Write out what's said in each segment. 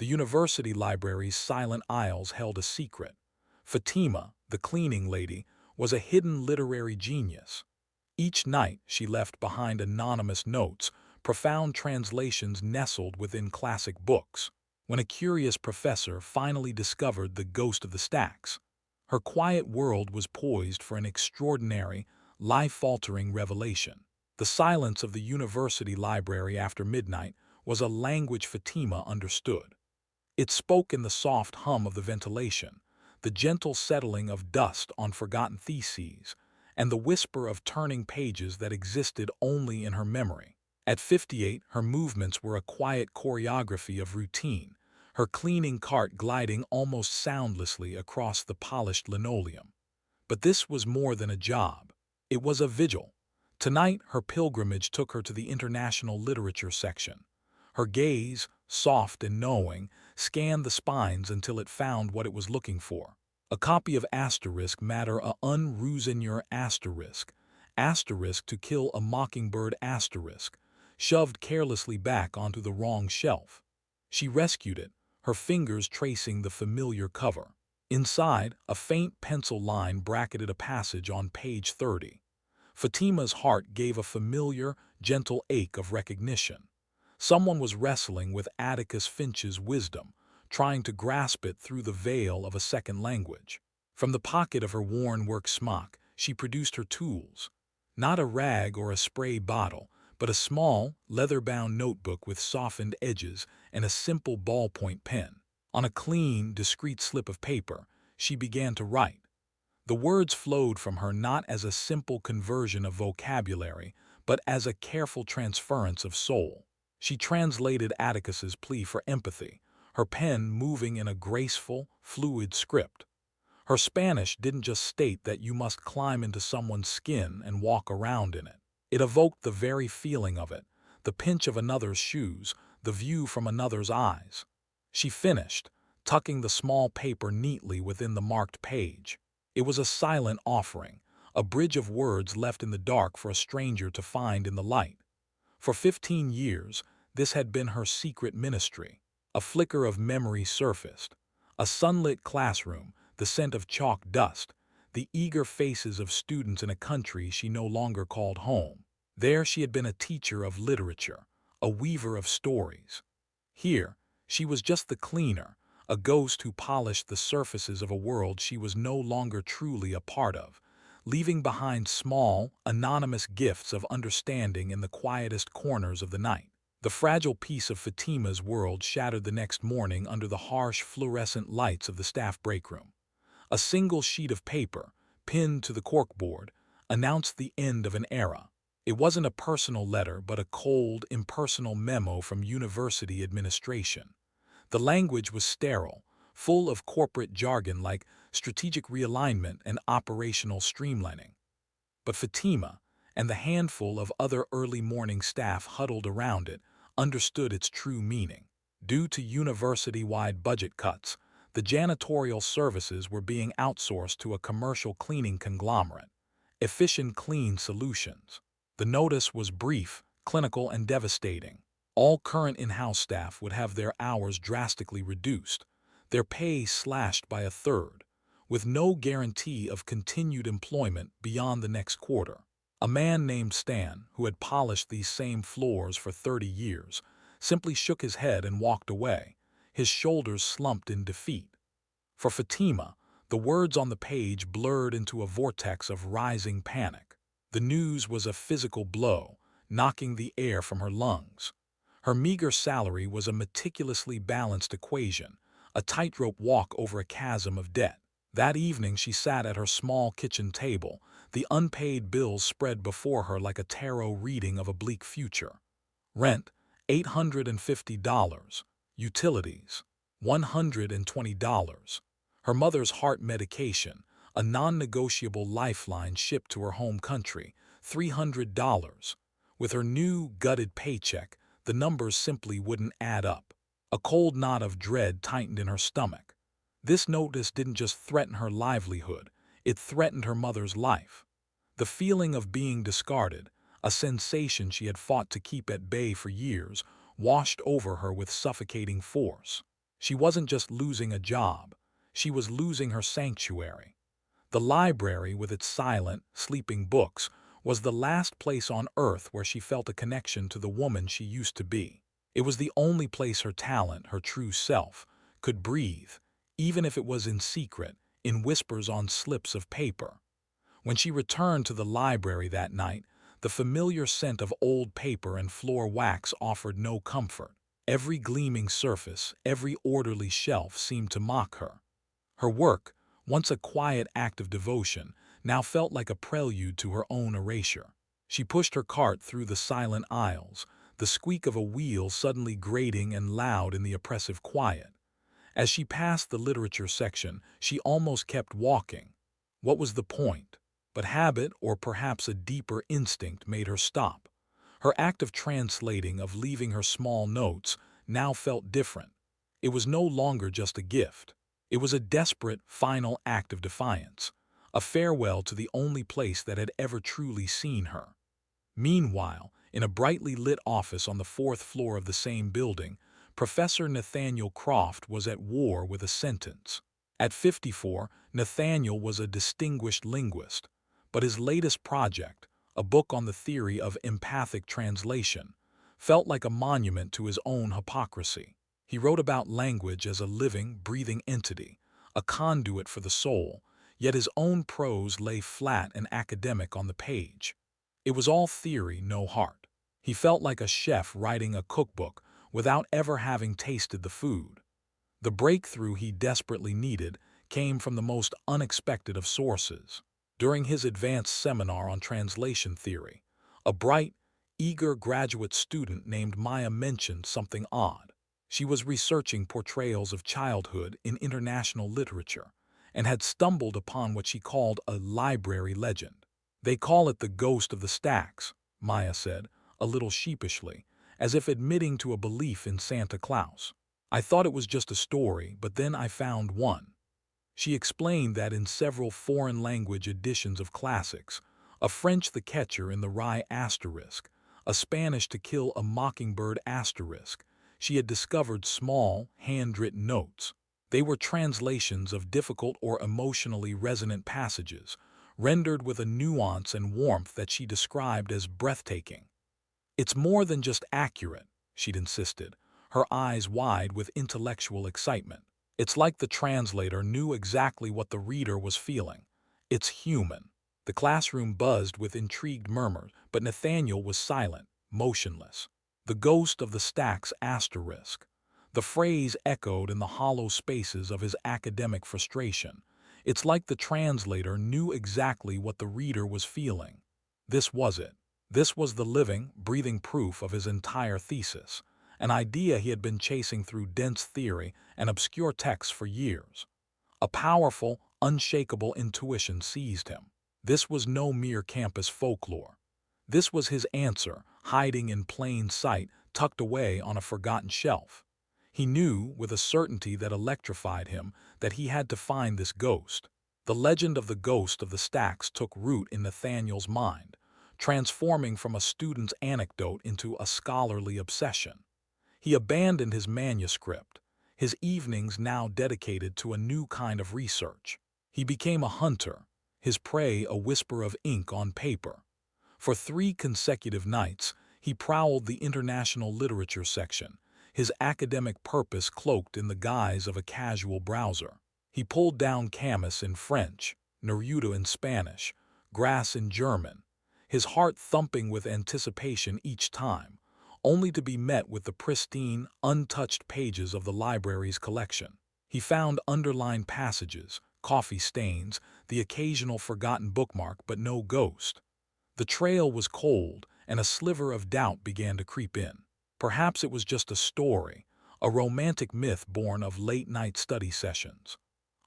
The university library's silent aisles held a secret. Fatima, the cleaning lady, was a hidden literary genius. Each night she left behind anonymous notes, profound translations nestled within classic books. When a curious professor finally discovered the ghost of the stacks, her quiet world was poised for an extraordinary, life-altering revelation. The silence of the university library after midnight was a language Fatima understood. It spoke in the soft hum of the ventilation, the gentle settling of dust on forgotten theses, and the whisper of turning pages that existed only in her memory. At 58, her movements were a quiet choreography of routine, her cleaning cart gliding almost soundlessly across the polished linoleum. But this was more than a job. It was a vigil. Tonight, her pilgrimage took her to the international literature section. Her gaze, soft and knowing, scanned the spines until it found what it was looking for. A copy of Matter a unruinier to kill a mockingbird shoved carelessly back onto the wrong shelf. She rescued it, her fingers tracing the familiar cover. Inside, a faint pencil line bracketed a passage on page 30. Fatima's heart gave a familiar, gentle ache of recognition. Someone was wrestling with Atticus Finch's wisdom, trying to grasp it through the veil of a second language. From the pocket of her worn work smock, she produced her tools. Not a rag or a spray bottle, but a small, leather-bound notebook with softened edges and a simple ballpoint pen. On a clean, discreet slip of paper, she began to write. The words flowed from her not as a simple conversion of vocabulary, but as a careful transference of soul. She translated Atticus's plea for empathy, her pen moving in a graceful, fluid script. Her Spanish didn't just state that you must climb into someone's skin and walk around in it. It evoked the very feeling of it, the pinch of another's shoes, the view from another's eyes. She finished, tucking the small paper neatly within the marked page. It was a silent offering, a bridge of words left in the dark for a stranger to find in the light. For 15 years, this had been her secret ministry. A flicker of memory surfaced. A sunlit classroom, the scent of chalk dust, the eager faces of students in a country she no longer called home. There she had been a teacher of literature, a weaver of stories. Here, she was just the cleaner, a ghost who polished the surfaces of a world she was no longer truly a part of, leaving behind small, anonymous gifts of understanding in the quietest corners of the night. The fragile piece of Fatima's world shattered the next morning under the harsh fluorescent lights of the staff break room. A single sheet of paper, pinned to the corkboard, announced the end of an era. It wasn't a personal letter, but a cold, impersonal memo from university administration. The language was sterile, full of corporate jargon like strategic realignment and operational streamlining. But Fatima, and the handful of other early morning staff huddled around it, understood its true meaning. Due to university-wide budget cuts, the janitorial services were being outsourced to a commercial cleaning conglomerate, Efficient Clean Solutions. The notice was brief, clinical, and devastating. All current in-house staff would have their hours drastically reduced, their pay slashed by a third, with no guarantee of continued employment beyond the next quarter. A man named Stan, who had polished these same floors for 30 years, simply shook his head and walked away, his shoulders slumped in defeat. For Fatima, the words on the page blurred into a vortex of rising panic. The news was a physical blow, knocking the air from her lungs. Her meager salary was a meticulously balanced equation, a tightrope walk over a chasm of debt. That evening she sat at her small kitchen table, the unpaid bills spread before her like a tarot reading of a bleak future. Rent, $850. Utilities, $120. Her mother's heart medication, a non-negotiable lifeline shipped to her home country, $300. With her new, gutted paycheck, the numbers simply wouldn't add up. A cold knot of dread tightened in her stomach. This notice didn't just threaten her livelihood, it threatened her mother's life. The feeling of being discarded, a sensation she had fought to keep at bay for years, washed over her with suffocating force. She wasn't just losing a job, she was losing her sanctuary. The library, with its silent, sleeping books, was the last place on earth where she felt a connection to the woman she used to be. It was the only place her talent, her true self, could breathe, even if it was in secret, in whispers on slips of paper. When she returned to the library that night, the familiar scent of old paper and floor wax offered no comfort. Every gleaming surface, every orderly shelf seemed to mock her. Her work, once a quiet act of devotion, now felt like a prelude to her own erasure. She pushed her cart through the silent aisles, the squeak of a wheel suddenly grating and loud in the oppressive quiet. As she passed the literature section, she almost kept walking. What was the point? But habit, or perhaps a deeper instinct, made her stop. Her act of translating, of leaving her small notes, now felt different. It was no longer just a gift. It was a desperate, final act of defiance, a farewell to the only place that had ever truly seen her. Meanwhile, in a brightly lit office on the fourth floor of the same building, Professor Nathaniel Croft was at war with a sentence. At 54, Nathaniel was a distinguished linguist, but his latest project, a book on the theory of empathic translation, felt like a monument to his own hypocrisy. He wrote about language as a living, breathing entity, a conduit for the soul, yet his own prose lay flat and academic on the page. It was all theory, no heart. He felt like a chef writing a cookbook without ever having tasted the food. The breakthrough he desperately needed came from the most unexpected of sources. During his advanced seminar on translation theory, a bright, eager graduate student named Maya mentioned something odd. She was researching portrayals of childhood in international literature and had stumbled upon what she called a library legend. "They call it the ghost of the stacks," Maya said, a little sheepishly, as if admitting to a belief in Santa Claus. "I thought it was just a story, but then I found one." She explained that in several foreign-language editions of classics, a French The Catcher in the Rye asterisk, a Spanish To Kill a Mockingbird asterisk, she had discovered small, handwritten notes. They were translations of difficult or emotionally resonant passages, rendered with a nuance and warmth that she described as breathtaking. "It's more than just accurate," she'd insisted, her eyes wide with intellectual excitement. "It's like the translator knew exactly what the reader was feeling. It's human." The classroom buzzed with intrigued murmurs, but Nathaniel was silent, motionless. The ghost of the stacks asterisk. The phrase echoed in the hollow spaces of his academic frustration. It's like the translator knew exactly what the reader was feeling. This was it. This was the living, breathing proof of his entire thesis, an idea he had been chasing through dense theory and obscure texts for years. A powerful, unshakable intuition seized him. This was no mere campus folklore. This was his answer, hiding in plain sight, tucked away on a forgotten shelf. He knew, with a certainty that electrified him, that he had to find this ghost. The legend of the ghost of the stacks took root in Nathaniel's mind, transforming from a student's anecdote into a scholarly obsession. He abandoned his manuscript, his evenings now dedicated to a new kind of research. He became a hunter, his prey a whisper of ink on paper. For 3 consecutive nights, he prowled the international literature section, his academic purpose cloaked in the guise of a casual browser. He pulled down Camus in French, Neruda in Spanish, Grass in German, his heart thumping with anticipation each time, only to be met with the pristine, untouched pages of the library's collection. He found underlined passages, coffee stains, the occasional forgotten bookmark, but no ghost. The trail was cold, and a sliver of doubt began to creep in. Perhaps it was just a story, a romantic myth born of late-night study sessions.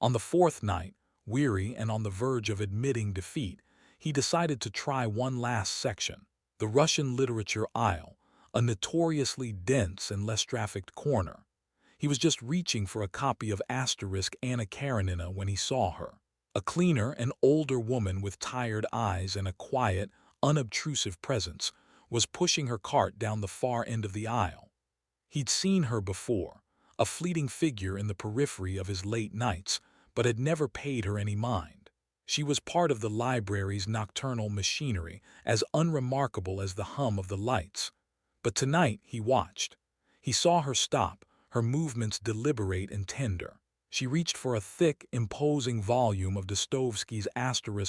On the 4th night, weary and on the verge of admitting defeat, he decided to try one last section, the Russian literature aisle, a notoriously dense and less trafficked corner. He was just reaching for a copy of Anna Karenina when he saw her. A cleaner and older woman with tired eyes and a quiet, unobtrusive presence was pushing her cart down the far end of the aisle. He'd seen her before, a fleeting figure in the periphery of his late nights, but had never paid her any mind. She was part of the library's nocturnal machinery, as unremarkable as the hum of the lights. But tonight he watched. He saw her stop, her movements deliberate and tender. She reached for a thick, imposing volume of Dostoevsky's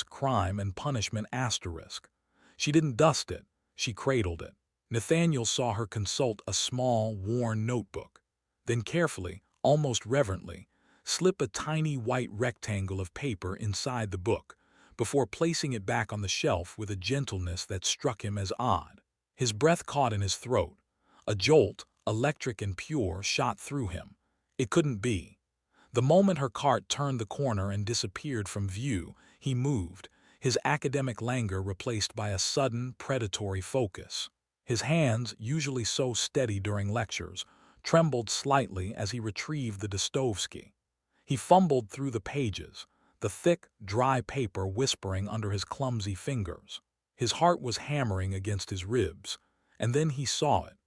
Crime and Punishment asterisk. She didn't dust it, she cradled it. Nathaniel saw her consult a small, worn notebook. Then carefully, almost reverently, slip a tiny white rectangle of paper inside the book, before placing it back on the shelf with a gentleness that struck him as odd. His breath caught in his throat. A jolt, electric and pure, shot through him. It couldn't be. The moment her cart turned the corner and disappeared from view, he moved, his academic languor replaced by a sudden, predatory focus. His hands, usually so steady during lectures, trembled slightly as he retrieved the Dostoevsky. He fumbled through the pages, the thick, dry paper whispering under his clumsy fingers. His heart was hammering against his ribs, and then he saw it.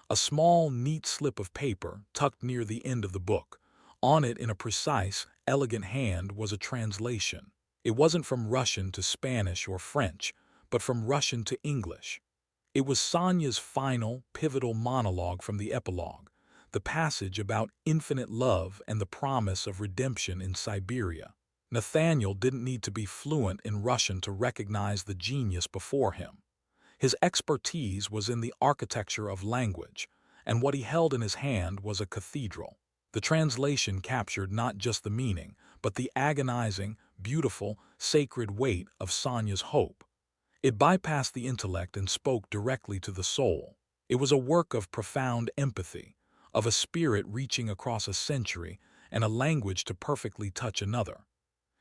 A small, neat slip of paper tucked near the end of the book. On it, in a precise, elegant hand, was a translation. It wasn't from Russian to Spanish or French, but from Russian to English. It was Sonia's final, pivotal monologue from the epilogue, the passage about infinite love and the promise of redemption in Siberia. Nathaniel didn't need to be fluent in Russian to recognize the genius before him. His expertise was in the architecture of language, and what he held in his hand was a cathedral. The translation captured not just the meaning, but the agonizing, beautiful, sacred weight of Sonia's hope. It bypassed the intellect and spoke directly to the soul. It was a work of profound empathy, of a spirit reaching across a century and a language to perfectly touch another.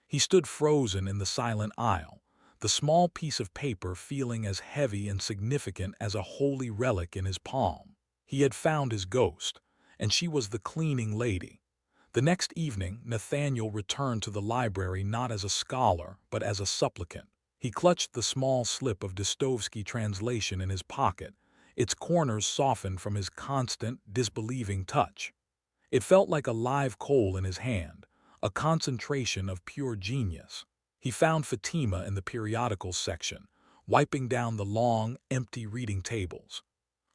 He stood frozen in the silent aisle, the small piece of paper feeling as heavy and significant as a holy relic in his palm. He had found his ghost, and she was the cleaning lady. The next evening, Nathaniel returned to the library not as a scholar, but as a supplicant. He clutched the small slip of Dostoevsky translation in his pocket, its corners softened from his constant, disbelieving touch. It felt like a live coal in his hand, a concentration of pure genius. He found Fatima in the periodicals section, wiping down the long, empty reading tables.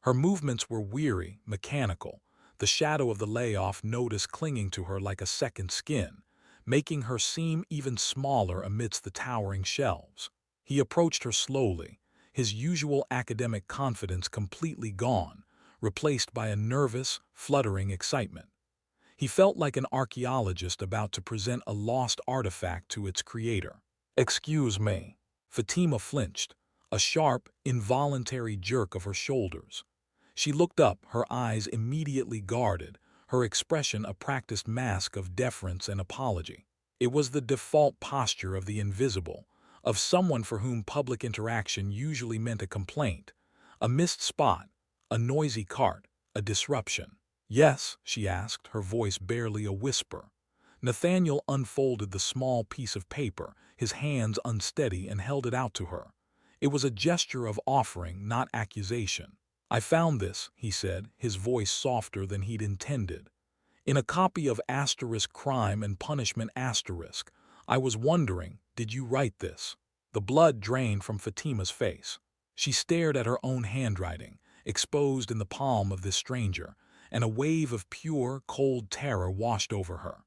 Her movements were weary, mechanical, the shadow of the layoff notice clinging to her like a second skin, making her seem even smaller amidst the towering shelves. He approached her slowly, his usual academic confidence completely gone, replaced by a nervous, fluttering excitement. He felt like an archaeologist about to present a lost artifact to its creator. "Excuse me." Fatima flinched, a sharp, involuntary jerk of her shoulders. She looked up, her eyes immediately guarded, her expression a practiced mask of deference and apology. It was the default posture of the invisible, of someone for whom public interaction usually meant a complaint, a missed spot, a noisy cart, a disruption. "Yes?" she asked, her voice barely a whisper. Nathaniel unfolded the small piece of paper, his hands unsteady, and held it out to her. It was a gesture of offering, not accusation. "I found this," he said, his voice softer than he'd intended. "In a copy of Crime and Punishment asterisk. I was wondering, did you write this?" The blood drained from Fatima's face. She stared at her own handwriting, exposed in the palm of this stranger, and a wave of pure, cold terror washed over her.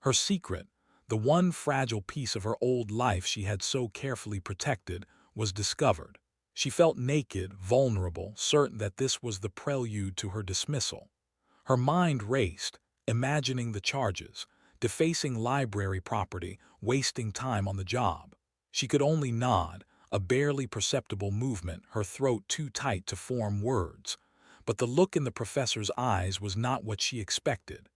Her secret, the one fragile piece of her old life she had so carefully protected, was discovered. She felt naked, vulnerable, certain that this was the prelude to her dismissal. Her mind raced, imagining the charges, defacing library property, wasting time on the job. She could only nod, a barely perceptible movement, her throat too tight to form words. But the look in the professor's eyes was not what she expected.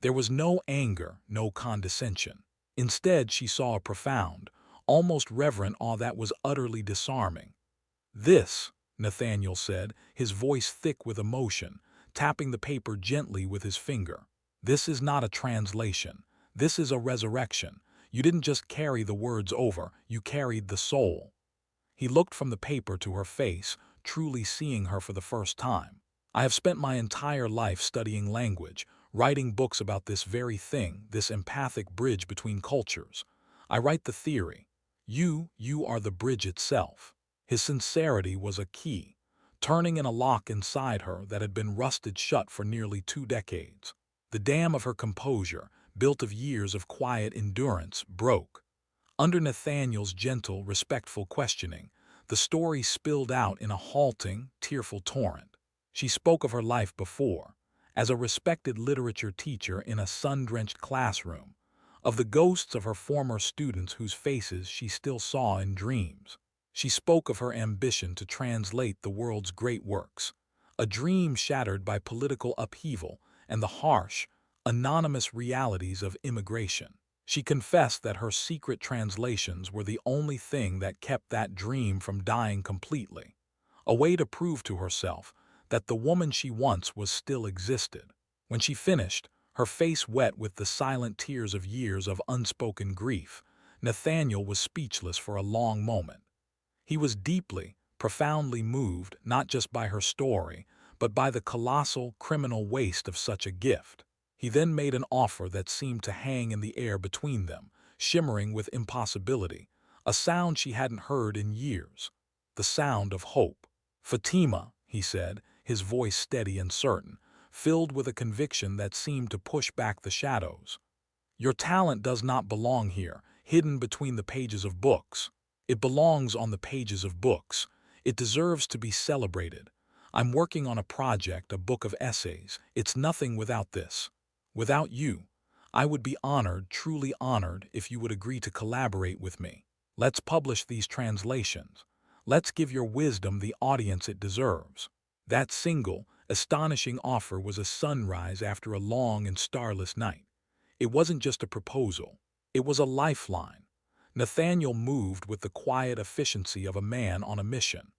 There was no anger, no condescension. Instead, she saw a profound, almost reverent awe that was utterly disarming. "This," Nathaniel said, his voice thick with emotion, tapping the paper gently with his finger. "This is not a translation. This is a resurrection. You didn't just carry the words over, you carried the soul." He looked from the paper to her face, truly seeing her for the first time. "I have spent my entire life studying language, writing books about this very thing, this empathic bridge between cultures. I write the theory. You are the bridge itself. His sincerity was a key, turning in a lock inside her that had been rusted shut for nearly 2 decades. The dam of her composure, built of years of quiet endurance, broke. Under Nathaniel's gentle, respectful questioning, the story spilled out in a halting, tearful torrent. She spoke of her life before, as a respected literature teacher in a sun-drenched classroom, of the ghosts of her former students whose faces she still saw in dreams. She spoke of her ambition to translate the world's great works, a dream shattered by political upheaval and the harsh, anonymous realities of immigration. She confessed that her secret translations were the only thing that kept that dream from dying completely, a way to prove to herself that the woman she once was still existed. When she finished, her face wet with the silent tears of years of unspoken grief, Nathaniel was speechless for a long moment. He was deeply, profoundly moved not just by her story, but by the colossal, criminal waste of such a gift. He then made an offer that seemed to hang in the air between them, shimmering with impossibility, a sound she hadn't heard in years, the sound of hope. "Fatima," he said, his voice steady and certain, filled with a conviction that seemed to push back the shadows. "Your talent does not belong here, hidden between the pages of books. It belongs on the pages of books. It deserves to be celebrated. I'm working on a project, a book of essays. It's nothing without this. Without you. I would be honored, truly honored, if you would agree to collaborate with me. Let's publish these translations. Let's give your wisdom the audience it deserves." That single, astonishing offer was a sunrise after a long and starless night. It wasn't just a proposal. It was a lifeline. Nathaniel moved with the quiet efficiency of a man on a mission.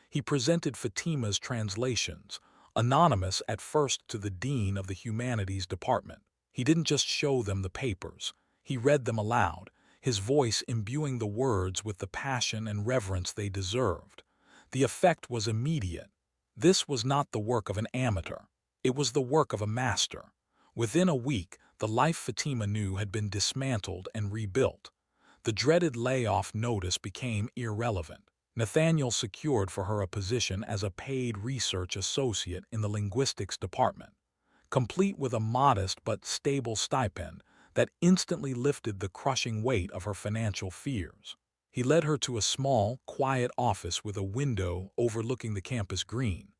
He presented Fatima's translations, anonymous at first to the dean of the humanities department. He didn't just show them the papers. He read them aloud, his voice imbuing the words with the passion and reverence they deserved. The effect was immediate. This was not the work of an amateur. It was the work of a master. Within a week, the life Fatima knew had been dismantled and rebuilt. The dreaded layoff notice became irrelevant. Nathaniel secured for her a position as a paid research associate in the linguistics department, complete with a modest but stable stipend that instantly lifted the crushing weight of her financial fears. He led her to a small, quiet office with a window overlooking the campus green.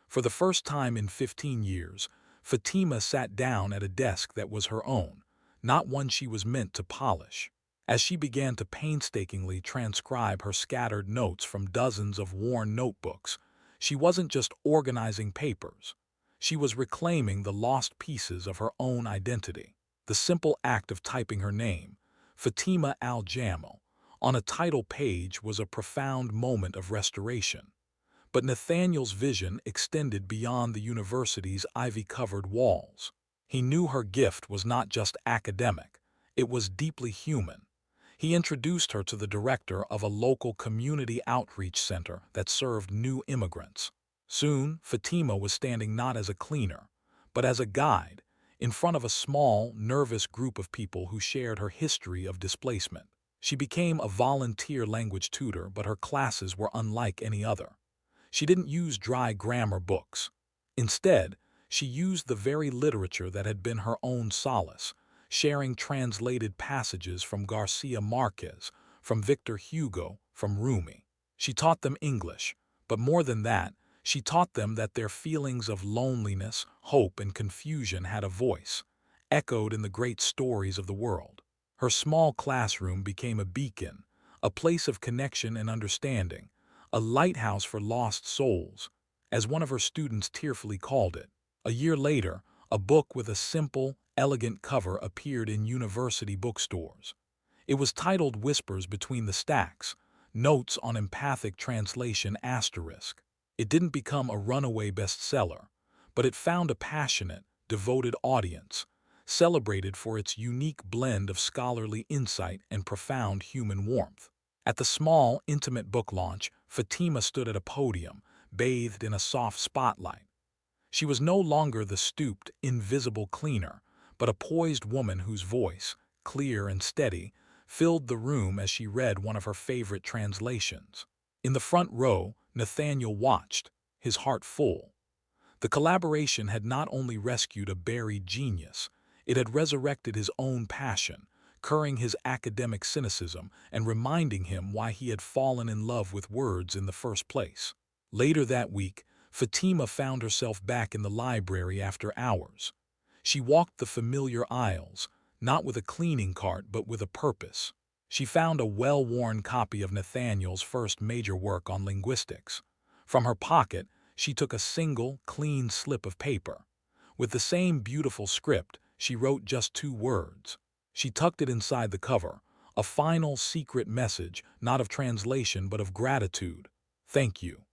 For the first time in 15 years, Fatima sat down at a desk that was her own, not one she was meant to polish. As she began to painstakingly transcribe her scattered notes from dozens of worn notebooks, she wasn't just organizing papers. She was reclaiming the lost pieces of her own identity. The simple act of typing her name, Fatima al-Jamal, on a title page was a profound moment of restoration. But Nathaniel's vision extended beyond the university's ivy-covered walls. He knew her gift was not just academic, it was deeply human. He introduced her to the director of a local community outreach center that served new immigrants. Soon, Fatima was standing not as a cleaner, but as a guide, in front of a small, nervous group of people who shared her history of displacement. She became a volunteer language tutor, but her classes were unlike any other. She didn't use dry grammar books. Instead, she used the very literature that had been her own solace, sharing translated passages from Garcia Marquez, from Victor Hugo, from Rumi. She taught them English, but more than that, she taught them that their feelings of loneliness, hope, and confusion had a voice, echoed in the great stories of the world. Her small classroom became a beacon, a place of connection and understanding, a lighthouse for lost souls, as one of her students tearfully called it. A year later, a book with a simple, elegant cover appeared in university bookstores. It was titled Whispers Between the Stacks, Notes on Empathic Translation **. It didn't become a runaway bestseller, but it found a passionate, devoted audience, celebrated for its unique blend of scholarly insight and profound human warmth. At the small, intimate book launch, Fatima stood at a podium, bathed in a soft spotlight. She was no longer the stooped, invisible cleaner, but a poised woman whose voice, clear and steady, filled the room as she read one of her favorite translations. In the front row, Nathaniel watched, his heart full. The collaboration had not only rescued a buried genius, it had resurrected his own passion, curing his academic cynicism and reminding him why he had fallen in love with words in the first place. Later that week, Fatima found herself back in the library after hours. She walked the familiar aisles, not with a cleaning cart but with a purpose. She found a well-worn copy of Nathaniel's first major work on linguistics. From her pocket, she took a single, clean slip of paper. With the same beautiful script, she wrote just 2 words. She tucked it inside the cover, a final secret message, not of translation but of gratitude. "Thank you."